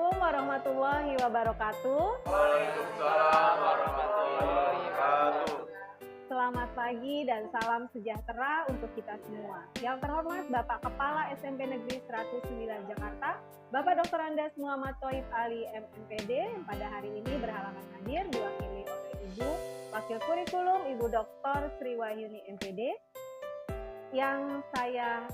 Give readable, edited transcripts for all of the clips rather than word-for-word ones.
Assalamualaikum warahmatullahi wabarakatuh. Waalaikumsalam warahmatullahi wabarakatuh. Selamat pagi dan salam sejahtera untuk kita semua. Yang terhormat Bapak Kepala SMP Negeri 109 Jakarta, Bapak Dr. Andes Muhammad Thoib Ali MMPD, yang pada hari ini berhalangan hadir diwakili oleh Ibu Wakil Kurikulum Ibu Dr. Sri Wahyuni MPD. Yang saya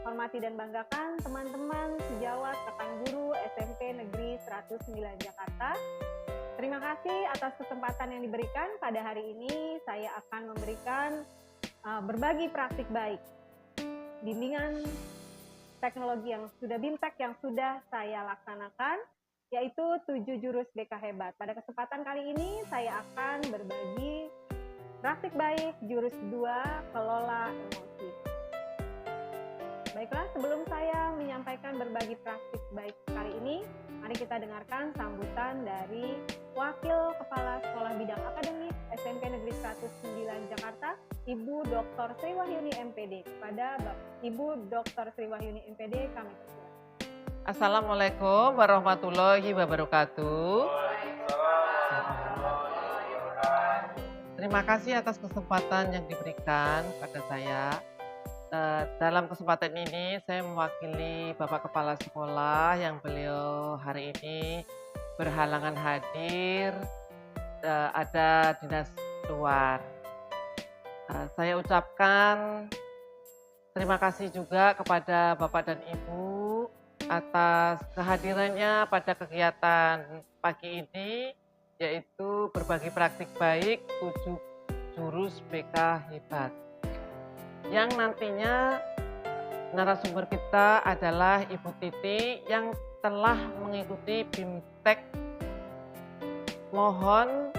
hormati dan banggakan teman-teman sejawat rekan guru SMP Negeri 109 Jakarta. Terima kasih atas kesempatan yang diberikan. Pada hari ini saya akan memberikan berbagi praktik baik bimbingan teknologi yang sudah BIMTEK yang sudah saya laksanakan, yaitu 7 jurus BK Hebat. Pada kesempatan kali ini saya akan berbagi praktik baik jurus 2, kelola emosi. Baiklah, sebelum saya menyampaikan berbagi praktik baik kali ini, mari kita dengarkan sambutan dari Wakil Kepala Sekolah Bidang Akademik SMP Negeri 109 Jakarta, Ibu Dr. Sri Wahyuni MPD. Kepada Ibu Dr. Sri Wahyuni MPD kami persilakan. Assalamualaikum warahmatullahi wabarakatuh. Terima kasih atas kesempatan yang diberikan pada saya. Dalam kesempatan ini saya mewakili Bapak Kepala Sekolah yang beliau hari ini berhalangan hadir, ada dinas luar. Saya ucapkan terima kasih juga kepada Bapak dan Ibu atas kehadirannya pada kegiatan pagi ini, yaitu berbagi praktik baik 7 jurus BK Hebat. Yang nantinya narasumber kita adalah Ibu Titi yang telah mengikuti BIMTEK. Mohon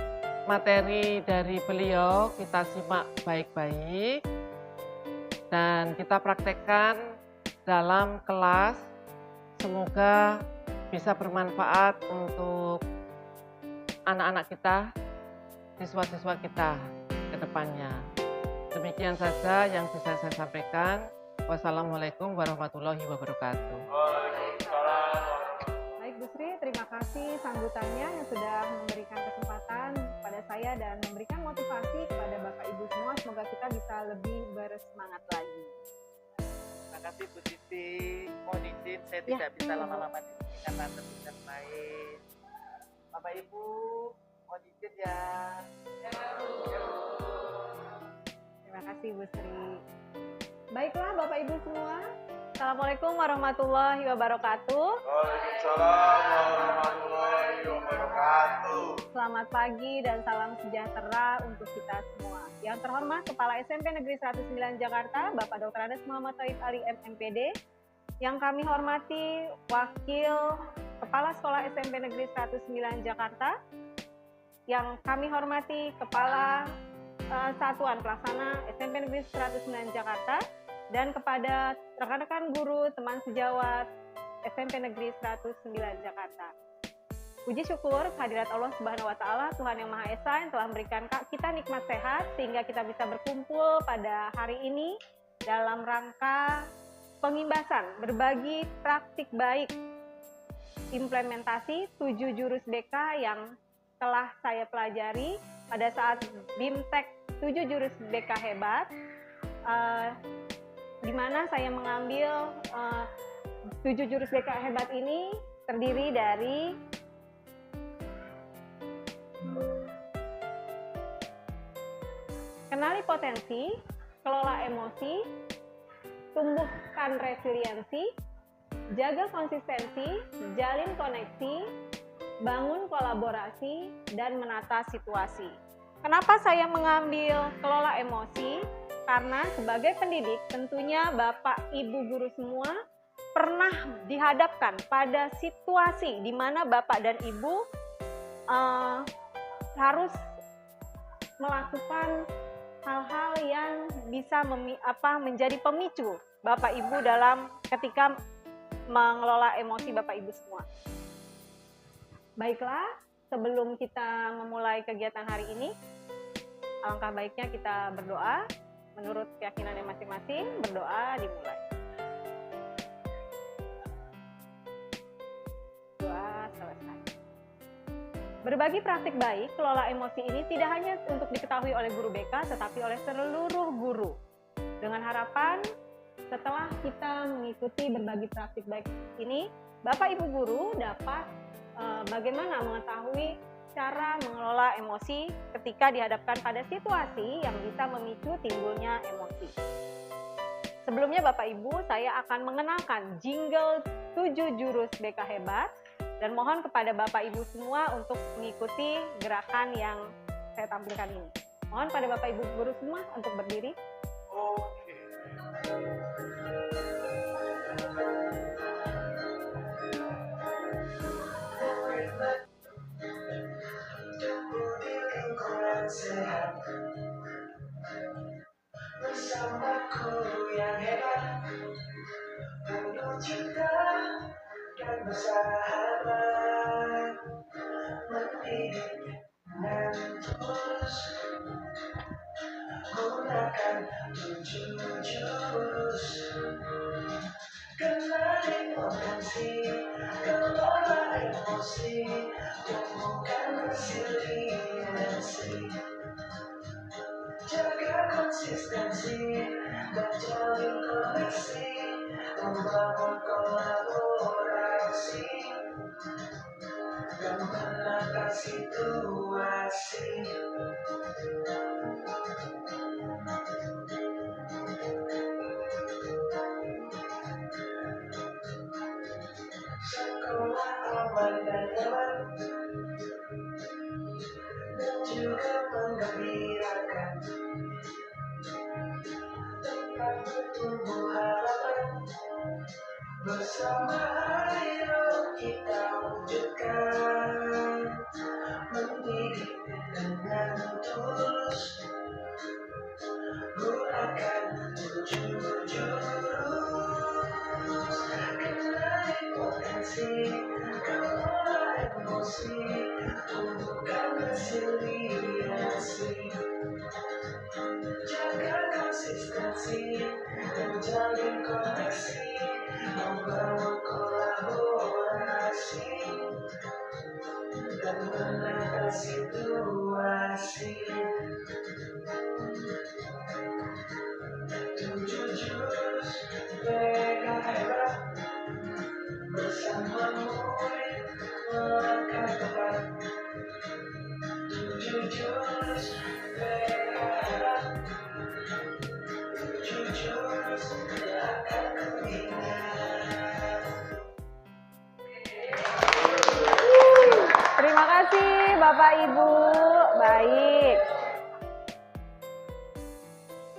materi dari beliau kita simak baik-baik dan kita praktekkan dalam kelas. Semoga bisa bermanfaat untuk anak-anak kita, siswa-siswa kita ke depannya. Demikian saja yang bisa saya sampaikan. Wassalamualaikum warahmatullahi wabarakatuh. Waalaikumsalam. Baik Bu Sri, terima kasih sambutannya yang sudah memberikan kesempatan pada saya dan memberikan motivasi kepada Bapak Ibu semua. Semoga kita bisa lebih bersemangat lagi. Terima kasih Bu Titi. Mohon izin saya tidak bisa lama-lama di sini karena ada tugas lain. Bapak Ibu, mohon izin ya. Terima kasih Bu Sri. Baiklah Bapak Ibu semua, Assalamualaikum warahmatullahi wabarakatuh. Waalaikumsalam warahmatullahi wabarakatuh. Selamat pagi dan salam sejahtera untuk kita semua. Yang terhormat Kepala SMP Negeri 109 Jakarta, Bapak Dr. Andes Muhammad Thoib Ali MMPD. Yang kami hormati Wakil Kepala Sekolah SMP Negeri 109 Jakarta. Yang kami hormati Kepala Satuan Pelaksana SMP Negeri 109 Jakarta, dan kepada rekan-rekan guru, teman sejawat SMP Negeri 109 Jakarta. Puji syukur kehadirat Allah Subhanahu wa Ta'ala, Tuhan Yang Maha Esa, yang telah memberikan kita nikmat sehat sehingga kita bisa berkumpul pada hari ini dalam rangka pengimbasan berbagi praktik baik implementasi 7 jurus BK yang telah saya pelajari pada saat BIMTEK 7 jurus BK Hebat, di mana saya mengambil 7 jurus BK Hebat ini terdiri dari kenali potensi, kelola emosi, tumbuhkan resiliensi, jaga konsistensi, jalin koneksi, bangun kolaborasi, dan menata situasi. Kenapa saya mengambil kelola emosi? Karena sebagai pendidik tentunya Bapak Ibu guru semua pernah dihadapkan pada situasi di mana Bapak dan Ibu harus melakukan hal-hal yang bisa menjadi pemicu Bapak Ibu dalam ketika mengelola emosi Bapak Ibu semua. Baiklah, sebelum kita memulai kegiatan hari ini, alangkah baiknya kita berdoa menurut keyakinannya masing-masing. Berdoa dimulai. Doa Berbagi praktik baik, kelola emosi ini tidak hanya untuk diketahui oleh guru BK, tetapi oleh seluruh guru. Dengan harapan, setelah kita mengikuti berbagi praktik baik ini, Bapak Ibu guru dapat bagaimana mengetahui cara mengelola emosi ketika dihadapkan pada situasi yang bisa memicu timbulnya emosi. Sebelumnya Bapak Ibu, saya akan mengenalkan jingle 7 jurus BK Hebat dan mohon kepada Bapak Ibu semua untuk mengikuti gerakan yang saya tampilkan ini. Mohon pada Bapak Ibu guru semua untuk berdiri. Oke. Sehat bersamaku yang hebat, penuh cinta dan bersahabat, mendidik dengan tulus, gunakan 7 jurus, kenali potensi, kelola emosi, temukan resiliensi. Jaga konsistensi dan jalin koneksi, membangun kolaborasi dan menata situasi. Sekolah aman dan nyaman dan juga menggembirakan, tempat bertumbuh harapan, bersama ayo kita wujudkan, mendidik dengan tulus, gunakan 7 jurus, kenali potensi, kelola emosi, tumbuhkan resiliensi. Jaga konsistensi dan jalin koneksi, membangun kolaborasi dan menata situasi. 7 jurus BK Hebat, bersamamu melangkah tepat. 7 jurus BK Hebat, 7 jurus yang akan ku ingat. Terima kasih Bapak Ibu. Baik.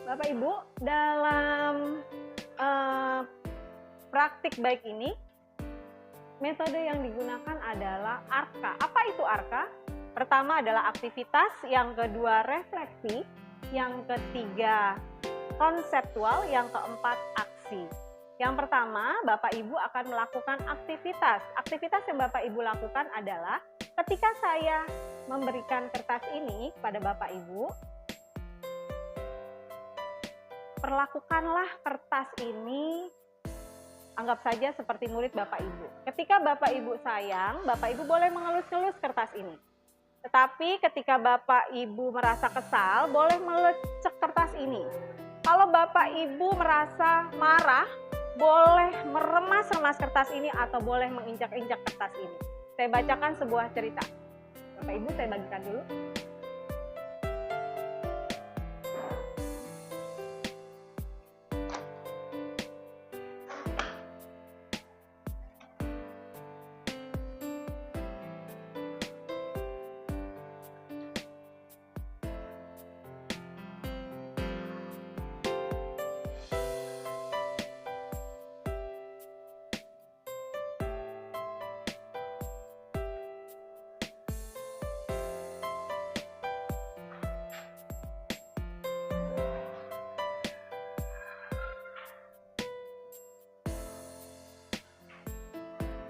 Bapak Ibu, dalam praktik baik ini, metode yang digunakan adalah ARKA. Apa itu ARKA? Pertama adalah aktivitas, yang kedua refleksi, yang ketiga konseptual, yang keempat aksi. Yang pertama, Bapak Ibu akan melakukan aktivitas. Aktivitas yang Bapak Ibu lakukan adalah ketika saya memberikan kertas ini kepada Bapak Ibu, perlakukanlah kertas ini, anggap saja seperti murid Bapak Ibu. Ketika Bapak Ibu sayang, Bapak Ibu boleh mengelus-elus kertas ini. Tetapi ketika Bapak Ibu merasa kesal, boleh melecek kertas ini. Kalau Bapak Ibu merasa marah, boleh meremas-remas kertas ini atau boleh menginjak-injak kertas ini. Saya bacakan sebuah cerita. Bapak Ibu, saya bagikan dulu.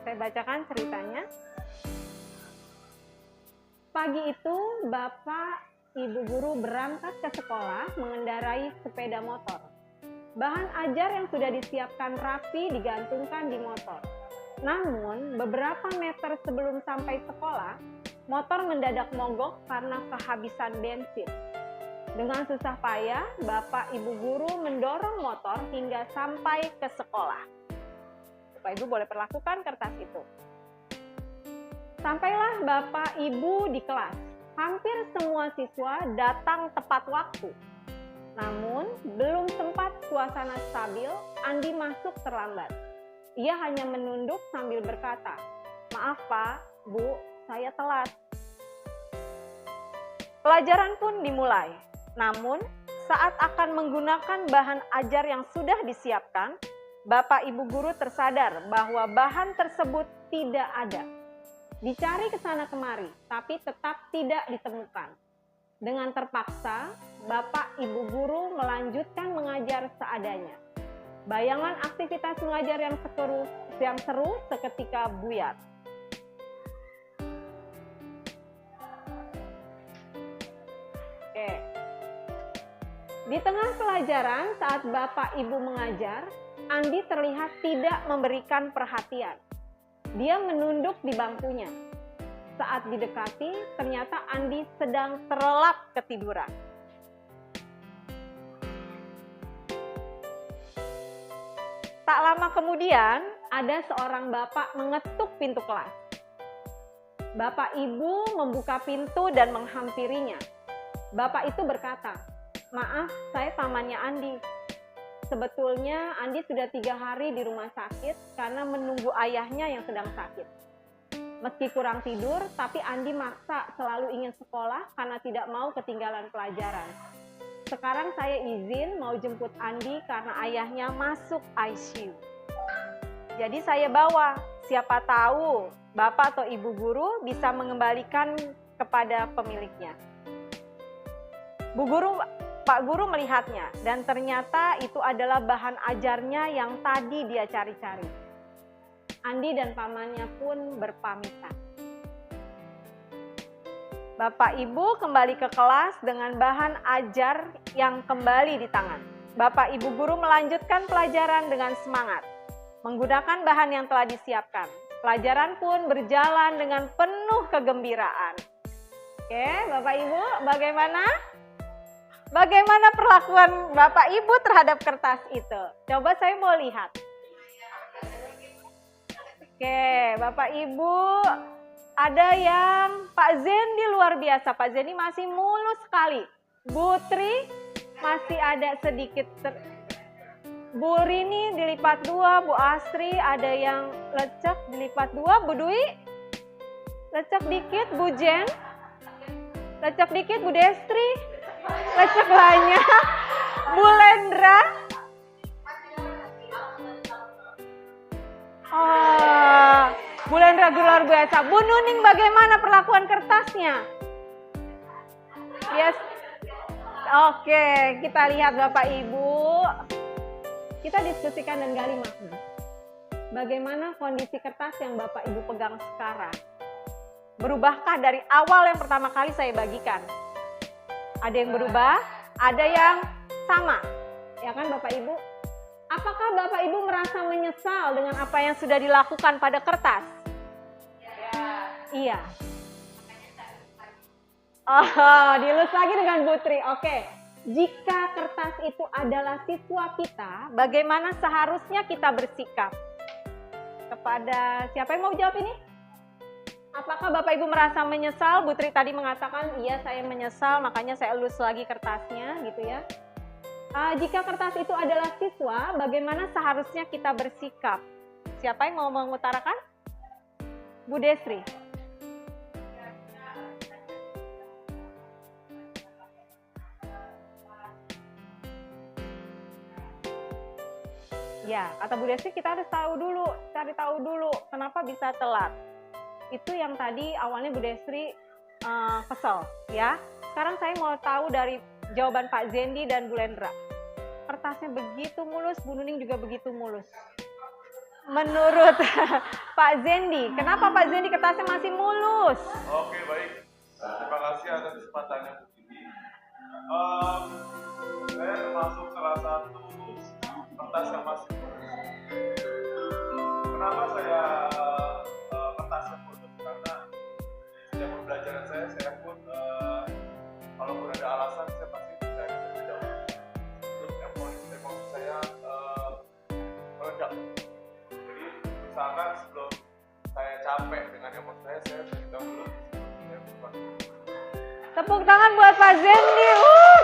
Saya bacakan ceritanya. Pagi itu, Bapak Ibu guru berangkat ke sekolah mengendarai sepeda motor. Bahan ajar yang sudah disiapkan rapi digantungkan di motor. Namun, beberapa meter sebelum sampai sekolah, Motor mendadak mogok karena kehabisan bensin. Dengan susah payah, Bapak Ibu guru mendorong motor hingga sampai ke sekolah. Bapak Ibu boleh perlakukan kertas itu. Sampailah Bapak Ibu di kelas. Hampir semua siswa datang tepat waktu. Namun, belum sempat suasana stabil, Andi masuk terlambat. Ia hanya menunduk sambil berkata, "Maaf Pak, Bu, saya telat." Pelajaran pun dimulai. Namun, saat akan menggunakan bahan ajar yang sudah disiapkan, Bapak Ibu guru tersadar bahwa bahan tersebut tidak ada. Dicari ke sana kemari, tapi tetap tidak ditemukan. Dengan terpaksa, Bapak Ibu guru melanjutkan mengajar seadanya. Bayangan aktivitas mengajar yang seru seketika buyar. Oke. Di tengah pelajaran saat Bapak Ibu mengajar, Andi terlihat tidak memberikan perhatian. Dia menunduk di bangkunya. Saat didekati, ternyata Andi sedang terlelap ketiduran. Tak lama kemudian, ada seorang bapak mengetuk pintu kelas. Bapak Ibu membuka pintu dan menghampirinya. Bapak itu berkata, "Maaf, saya pamannya Andi. Sebetulnya Andi sudah 3 hari di rumah sakit karena menunggu ayahnya yang sedang sakit. Meski kurang tidur, tapi Andi maksa selalu ingin sekolah karena tidak mau ketinggalan pelajaran. Sekarang saya izin mau jemput Andi karena ayahnya masuk ICU. Jadi saya bawa, siapa tahu Bapak atau Ibu guru bisa mengembalikan kepada pemiliknya." Pak Guru melihatnya dan ternyata itu adalah bahan ajarnya yang tadi dia cari-cari. Andi dan pamannya pun berpamitan. Bapak Ibu kembali ke kelas dengan bahan ajar yang kembali di tangan. Bapak Ibu guru melanjutkan pelajaran dengan semangat, menggunakan bahan yang telah disiapkan. Pelajaran pun berjalan dengan penuh kegembiraan. Oke, Bapak Ibu, bagaimana? Bagaimana perlakuan Bapak Ibu terhadap kertas itu? Coba saya mau lihat. Oke, Bapak Ibu, ada yang Pak Zendi luar biasa. Pak Zendi masih mulus sekali. Bu Tri masih ada sedikit. Bu Rini dilipat 2, Bu Astri ada yang lecek dilipat 2, Bu Dwi lecek dikit, Bu Jen lecek dikit, Bu Destri lecek banyak, Bu Lendra. Oh, Bu Lendra luar biasa. Bu Nuning bagaimana perlakuan kertasnya? Yes. Oke, kita lihat Bapak Ibu. Kita diskusikan dan gali makna. Bagaimana kondisi kertas yang Bapak Ibu pegang sekarang? Berubahkah dari awal yang pertama kali saya bagikan? Ada yang berubah, ada yang sama. Ya kan Bapak Ibu? Apakah Bapak Ibu merasa menyesal dengan apa yang sudah dilakukan pada kertas? Iya. Oh, dilus lagi dengan Putri. Oke. Jika kertas itu adalah siswa kita, bagaimana seharusnya kita bersikap? Kepada siapa yang mau jawab ini? Apakah Bapak Ibu merasa menyesal? Bu Tri tadi mengatakan, iya saya menyesal, makanya saya elus lagi kertasnya gitu ya. Jika kertas itu adalah siswa, bagaimana seharusnya kita bersikap? Siapa yang mau mengutarakan? Bu Desri. Ya, kata Bu Desri kita harus cari tahu dulu kenapa bisa telat. Itu yang tadi awalnya Bu Desri kesel ya. Sekarang saya mau tahu dari jawaban Pak Zendi dan Bu Lendra. Kertasnya begitu mulus, Bu Nuning juga begitu mulus. Menurut Pak Zendi, kenapa Pak Zendi kertasnya masih mulus? Oke, baik. Terima kasih atas kesempatannya Bu Tini. Saya termasuk salah satu kertas yang masih mulus. Kenapa saya kertasnya mulus? Karena sejak belajar misalkan sebelum saya capek dengan emosi saya beritahu dulu. Saya bukan. Tepuk tangan buat Pak Zendi.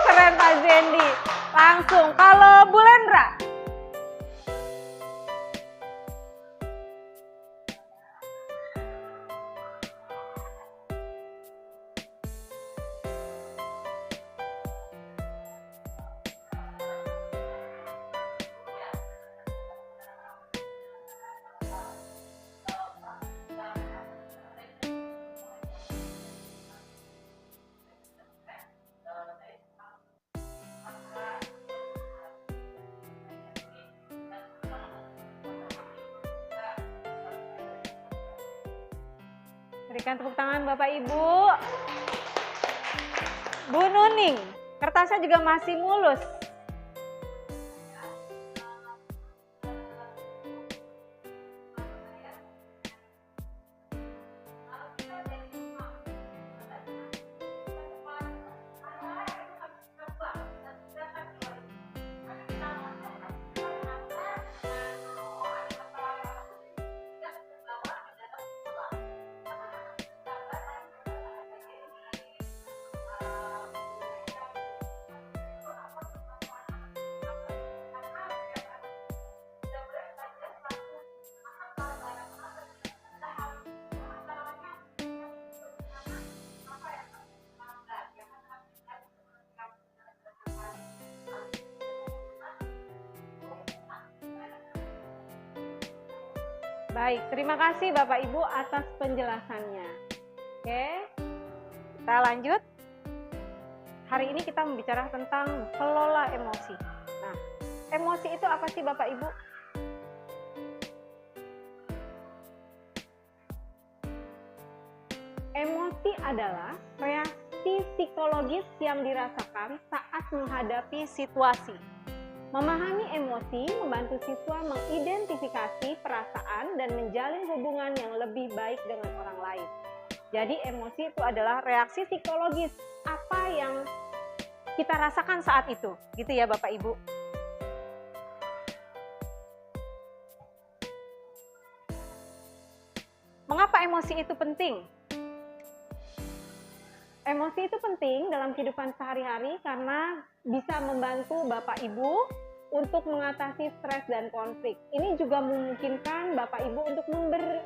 Keren Pak Zendi. Langsung. Kalau Bu Lendra? Berikan tepuk tangan Bapak Ibu. Bu Nuning, kertasnya juga masih mulus. Baik, terima kasih Bapak Ibu atas penjelasannya. Oke, kita lanjut. Hari ini kita membicarakan tentang kelola emosi. Nah, emosi itu apa sih Bapak Ibu? Emosi adalah reaksi psikologis yang dirasakan saat menghadapi situasi. Memahami emosi membantu siswa mengidentifikasi perasaan dan menjalin hubungan yang lebih baik dengan orang lain. Jadi emosi itu adalah reaksi psikologis apa yang kita rasakan saat itu. Gitu ya Bapak Ibu. Mengapa emosi itu penting? Emosi itu penting dalam kehidupan sehari-hari karena bisa membantu Bapak Ibu untuk mengatasi stres dan konflik. Ini juga memungkinkan Bapak Ibu untuk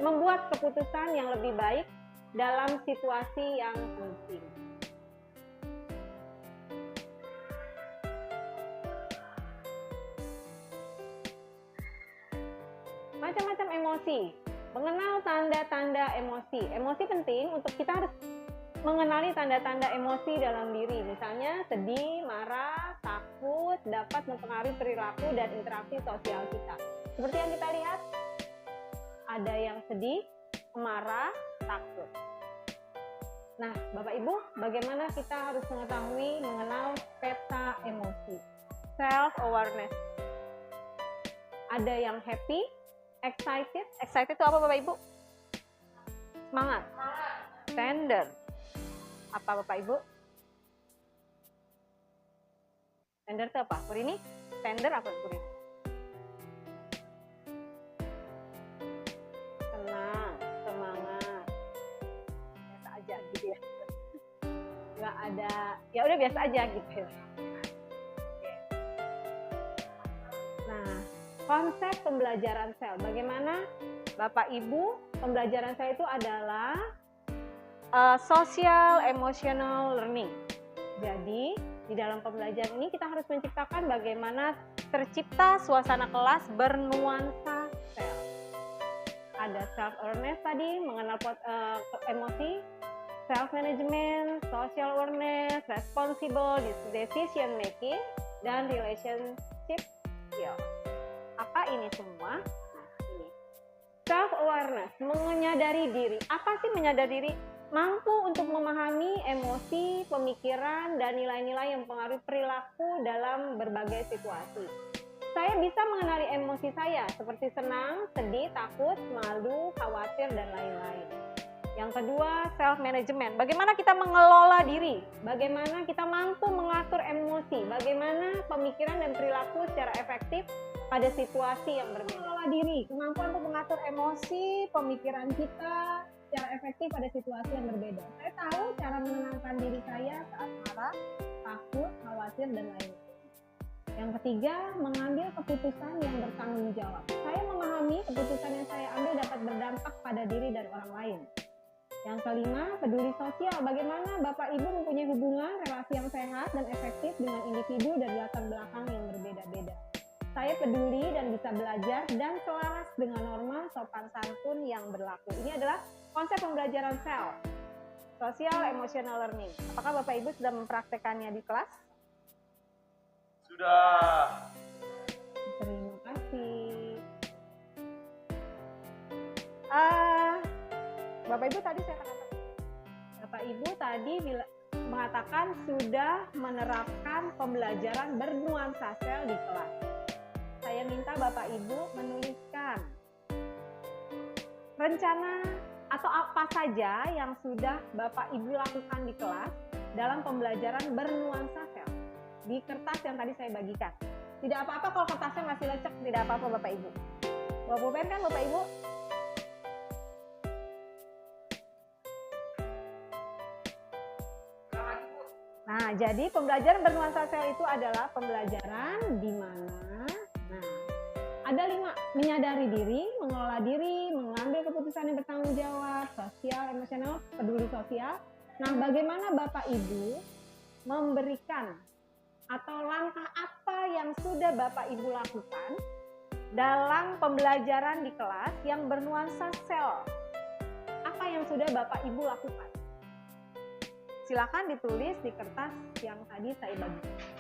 membuat keputusan yang lebih baik dalam situasi yang penting. Macam-macam emosi. Mengenal tanda-tanda emosi. Emosi penting untuk kita harus mengenali tanda-tanda emosi dalam diri, misalnya sedih, marah, takut dapat mempengaruhi perilaku dan interaksi sosial kita. Seperti yang kita lihat, ada yang sedih, marah, takut. Nah, Bapak Ibu, bagaimana kita harus mengetahui mengenal peta emosi? Self-awareness. Ada yang happy, excited. Excited itu apa Bapak Ibu? Semangat. Tender. Apa Bapak Ibu? Tender itu apa? Kurini? Tender apa Kurini? Tenang, semangat. Biasa aja gitu ya. Nggak ada, ya udah biasa aja gitu ya. Nah, konsep pembelajaran sel. Bagaimana Bapak Ibu, pembelajaran sel itu adalah social emotional learning. Jadi di dalam pembelajaran ini kita harus menciptakan bagaimana tercipta suasana kelas bernuansa sel. Ada self awareness tadi, mengenal emosi, self management, social awareness, responsible decision making, dan relationship skill. Apa ini semua? Nah, ini self awareness, menyadari diri. Apa sih menyadari diri? Mampu untuk memahami emosi, pemikiran, dan nilai-nilai yang mempengaruhi perilaku dalam berbagai situasi. Saya bisa mengenali emosi saya seperti senang, sedih, takut, malu, khawatir, dan lain-lain. Yang kedua, self-management. Bagaimana kita mengelola diri? Bagaimana kita mampu mengatur emosi? Bagaimana pemikiran dan perilaku secara efektif pada situasi yang berbeda. Mengelola diri, kemampuan untuk mengatur emosi, pemikiran kita secara efektif pada situasi yang berbeda. Saya tahu cara menenangkan diri saya saat marah, takut, khawatir, dan lainnya. Yang ketiga, mengambil keputusan yang bertanggung jawab. Saya memahami keputusan yang saya ambil dapat berdampak pada diri dan orang lain. Yang kelima, peduli sosial. Bagaimana Bapak Ibu mempunyai hubungan, relasi yang sehat dan efektif dengan individu dari latar belakang yang berbeda-beda. Saya peduli dan bisa belajar dan selaras dengan norma sopan santun yang berlaku. Ini adalah konsep pembelajaran SEL, Social Emotional Learning. Apakah Bapak Ibu sudah mempraktekannya di kelas? Sudah. Terima kasih. Bapak Ibu tadi saya katakan, Bapak Ibu tadi mengatakan sudah menerapkan pembelajaran bernuansa sel di kelas. Saya minta Bapak Ibu menuliskan rencana atau apa saja yang sudah Bapak Ibu lakukan di kelas dalam pembelajaran bernuansa sel di kertas yang tadi saya bagikan. Tidak apa-apa kalau kertasnya masih lecek, tidak apa-apa Bapak Ibu. Bawa pulpen kan Bapak Ibu? Nah, jadi pembelajaran bernuansa sel itu adalah pembelajaran di mana ada 5, menyadari diri, mengelola diri, mengambil keputusan yang bertanggung jawab, sosial, emosional, peduli sosial. Nah, bagaimana Bapak Ibu memberikan atau langkah apa yang sudah Bapak Ibu lakukan dalam pembelajaran di kelas yang bernuansa sel? Apa yang sudah Bapak Ibu lakukan? Silakan ditulis di kertas yang tadi saya bagikan.